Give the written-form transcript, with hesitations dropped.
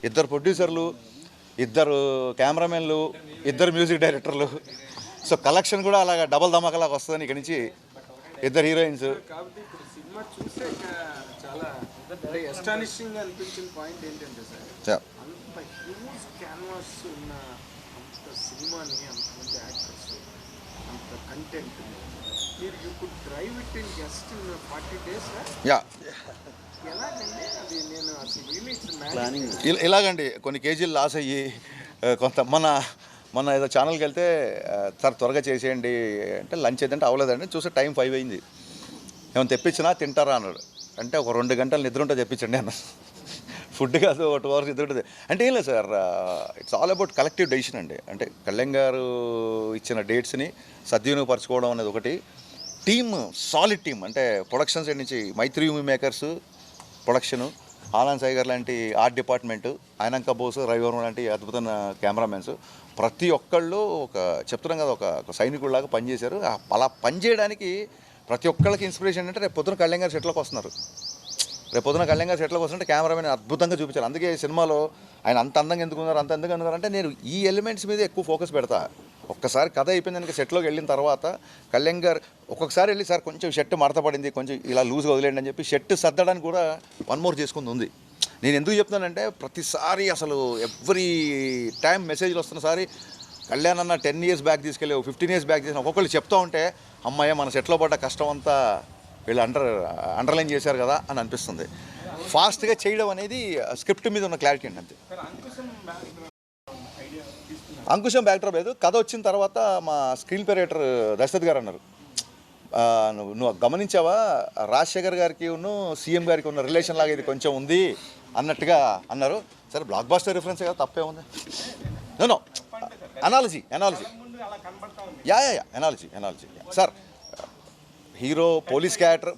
ఇద్దరు ప్రొడ్యూసర్లు, ఇద్దరు కెమెరామెన్లు, ఇద్దరు మ్యూజిక్ డైరెక్టర్లు. సో కలెక్షన్ కూడా అలాగా డబల్ ధమాకలాగా వస్తుందని ఇక్కడి నుంచి ఇద్దరు హీరోయిన్స్. కాబట్టి ఇప్పుడు సినిమా చూసే చాలా అస్టానిషింగ్ అనిపించిన పాయింట్ ఏంటంటే సార్, అంత హ్యూజ్ క్యాన్వాస్ ఉన్న అంత సినిమాని, అంతమంది యాక్టర్స్, అంత కంటెంట్ మీరు you could drive it in just in 40 days. Yeah, ఎలాగండి అది? నేను అసలు రియల్లీ ఇలాగండి కొన్ని కేజీలు లాస్ అయ్యి కొంత మొన్న ఏదో ఛానల్కి వెళ్తే సార్ త్వరగా చేసేయండి అంటే లంచ్ ఏదంటే అవ్వలేదండి, చూస్తే టైం 5 అయింది. ఏమైనా తెప్పించినా తింటారా అన్నాడు. అంటే ఒక 2 గంటలు నిద్ర ఉంటే తెప్పించండి అన్న. ఫుడ్ కాదు, ఒక 2 hours నిద్ర ఉంటుంది అంటే ఏం లేదు sir. It's all about collective decision అండి. అంటే కళ్యాణ్ గారు ఇచ్చిన డేట్స్ని సద్వినియోగపరచుకోవడం అనేది ఒకటి. టీమ్, సాలిడ్ టీమ్, అంటే ప్రొడక్షన్ సైడ్ నుంచి Mythri movie makers production, Anand Sagar లాంటి ఆర్ట్ డిపార్ట్మెంటు, ఆయనంక బోస్, రవివర్మ లాంటి అద్భుతమైన కెమెరామెన్స్, ప్రతి ఒక్కళ్ళు చెప్తున్నాం కదా, ఒక సైనికుడిలాగా పనిచేశారు. అలా పనిచేయడానికి ప్రతి ఒక్కళ్ళకి ఇన్స్పిరేషన్ అంటే రేపు పొద్దున కళ్యాణ్ గారు సెట్లోకి వస్తున్నారు. రేపు పొద్దున కళ్యాణ్ గారు సెట్లోకి వస్తుంటే కెమెరామెన్ అద్భుతంగా చూపించారు. అందుకే సినిమాలో ఆయన అంత అందంగా ఎందుకున్నారు, అంత అందంగా ఎందుకున్నారు అంటే నేను ఈ ఎలిమెంట్స్ మీద ఎక్కువ ఫోకస్ పెడతా. ఒక్కసారి కథ అయిపోయింది కనుక సెట్లోకి వెళ్ళిన తర్వాత కళ్యాణ్ గారు ఒక్కొక్కసారి వెళ్ళి సార్ కొంచెం షర్ట్ మడత పడింది, కొంచెం ఇలా లూజ్గా వదిలేండి అని చెప్పి షర్ట్ సర్దడానికి కూడా 1 more చేసుకుంది ఉంది. నేను ఎందుకు చెప్తున్నానంటే ప్రతిసారి అసలు ఎవ్రీ టైం మెసేజ్లు వస్తున్నసారి కళ్యాణ్ అన్న 10 years బ్యాక్ తీసుకెళ్ళి 15 years బ్యాక్ చేసిన ఒక్కొక్కళ్ళు చెప్తూ ఉంటే అమ్మాయి మన సెట్లో పడ్డ కష్టం అంతా వీళ్ళు అండర్లైన్ చేశారు కదా అని అనిపిస్తుంది. ఫాస్ట్గా చేయడం అనేది స్క్రిప్ట్ మీద ఉన్న క్లారిటీ అండి, అంతే. అంకుశం బ్యాక్డ్రాప్ లేదు. కథ వచ్చిన తర్వాత మా స్క్రీన్ ప్లే రైటర్ దశరథ్ గారు అన్నారు, నువ్వు గమనించావా రాజశేఖర్ గారికి సీఎం గారికి ఉన్న రిలేషన్ లాగా ఇది కొంచెం ఉంది అన్నట్టుగా అన్నారు. సరే బ్లాక్ బాస్టర్ రిఫరెన్స్ కదా, తప్పే ఉంది. No analogy yeah analogy sir. Hero police character